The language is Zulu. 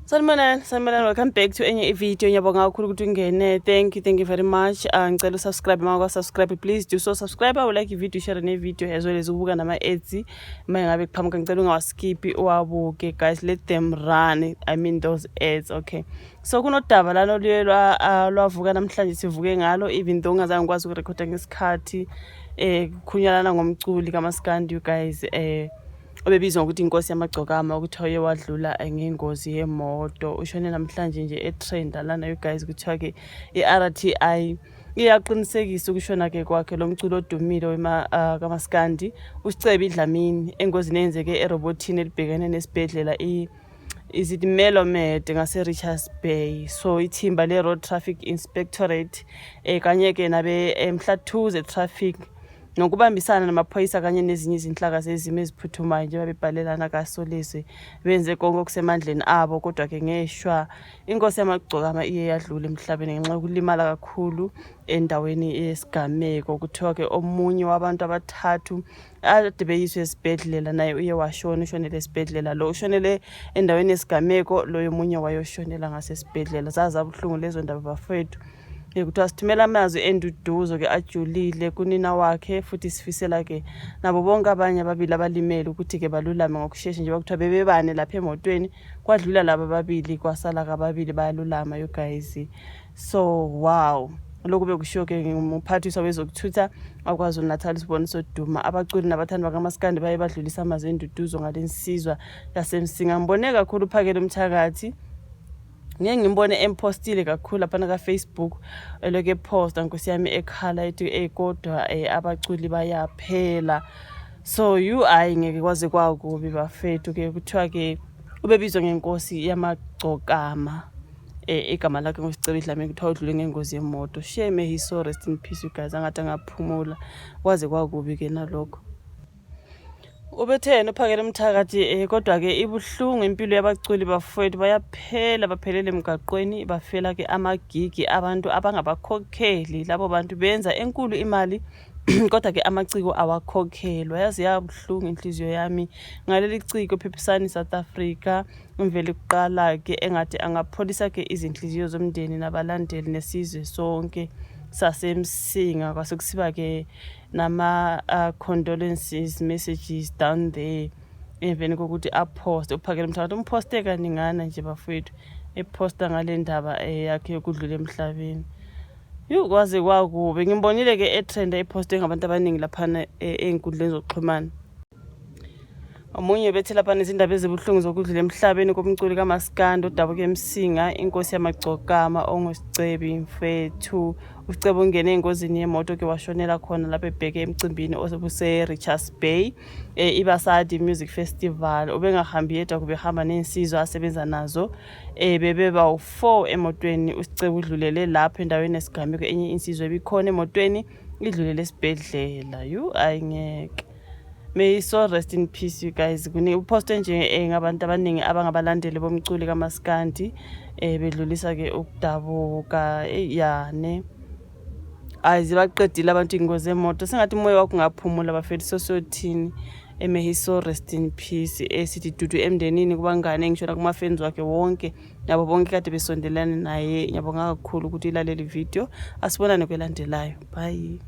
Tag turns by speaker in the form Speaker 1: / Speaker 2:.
Speaker 1: Sanibonani, welcome back to enye video. Ngiyabonga kakhulu ukuthi ungene. Thank you very much. Ngicela usubscribe maka subscribe, please do so. Subscribe, like video, share ne video as well as ubuka nama ads. Mangabe kuqhamuka ngicela ungawaskip uwabuke guys, let them run. I mean those ads, okay. So kunodaba lalo lwavuka namhlanje sivuke ngalo even though ngazange ngikwazi ukurecorda ngesikhathi kukhunyalana ngomculi kaMaskandi you guys obebizwa ukuthi inkosi yamagcokama ukuthi oye wadlula ngengozi yemoto ushone namhlanje nje etrend lana you guys kuthiwa ke iRTI iyaqinisekisa ukushona ke kwakhe lo mculo odumile kaMaskandi uSicebe Dlamini engozini eyenzeke eRobotini elibhekene nesibhedlela is it Melomed ngase Richards Bay. So ithimba le Road Traffic Inspectorate kanye ke nabe Mhlathuze Traffic nokubambisana namaphoyisa kanye nezinye izinhlaka zezimo eziphuthumayo nje babebhalelana kaSolisi benze konke okusemandleni abo kodwa ke ngeshwa inkosi yamagcokama iye yadlula emhlabeni ngenxa yokulimala kakhulu endaweni yesigameko kuthiwa ke omunye wabantu abathathu ade beyiswe esibhedlela naye uye washona ushonele esibhedlela lo ushonele endaweni yesigameko lo yomunye wayoshonela ngasesibhedlela zazabuhlungu lezo ndaba bafethu kuthiwa sithumela amazwi enduduzo ke ajulile kunina wakhe futhi sifisela ke nabo bonke abanye ababili abalimele ukuthi ke balulame ngokusheshsha nje bakuthiwa bebebane lapha emotweni kwadlula laba ababili kwasala kababili bayalulama you guys. So wow lokhu bekushiyo ke ngumphathiswa wezokuthutha akwaZulu Natal Siboniso Duma abaculi nabathandi bakaMaskandi baye badlulisa amazwi enduduzo ngalensizwa yasemsinga ngibone kakhulu uphakele umthakathi ngimbone empostile kakhulu lapha na Facebook eloke post nkosi yami ekhala ethi kodwa abaculi bayaphela. So you ngeke kwaze kwakubi bafethu ke kuthiwa ke ubebizwa ngenkosi yamagcokama igama lakhe ngoSicebe Dlamini kuthiwa udlule ngengozi yemoto. Shame he so rest in peace you guys angathi angaphumula kwaze kwakubi ke nalokho ubethena uphakele umthakathi kodwa ke ibuhlungu impilo yabaculi bafowethu bayaphela baphelele emgaqweni bafela ke amagigi abantu abangabakhokheli labo bantu benza enkulu imali kodwa ke amaciko awakhokhelwa yazi yabuhlungu inhliziyo yami ngaleli ciko Phephisani South Africa imvele kuqala ke engathi angapholisa ke izinhliziyo zomndeni nabalandeli nesizwe sonke sasemsinga kwasekusiba ke nama condolences messages down there even kokuthi apost uphakele umthakathi umposte kaningana nje bafowethu eposta ngale ndaba yakhe yokudlula emhlabeni kwaze kwakubi ngimbonile ke etrend eposte ngabantu abaningi lapha einkundleni zokuxhumana omunye bethe lapha nezindaba ezibuhlungu zokudlula emhlabeni komculi kaMaskandi odabuke emsinga inkosi yamagcokama onguSicebe mfethu uSicebe ungene engozini yemoto ke washonela khona lapha ebheke emcimbini osebuse Richards Bay iBasadi Music Festival ubengahambi yedwa kubehamba nensizwa asebenza nazo bebeba u4 emotweni uSicebe udlulele lapha endaweni esigameko enye insizwe ebikhona emotweni idlulele esibhedlela ngeke. May so rest in peace you guys. Upost nje ngabantu abaningi abangabalandeli bomculi kaMaskandi bedlulisa ke ukudabuka yane azibaqedile abantu ingozi emoto sengathi umoya wakho ungaphumula bafethu sothini may he so rest in peace sithi dudu emndenini kubangane ngishona kuma fans wakhe wonke nabo bonke kade besondelana naye ngiyabonga kakhulu ukuthi ilaleli video asibonane kwelandelayo bye.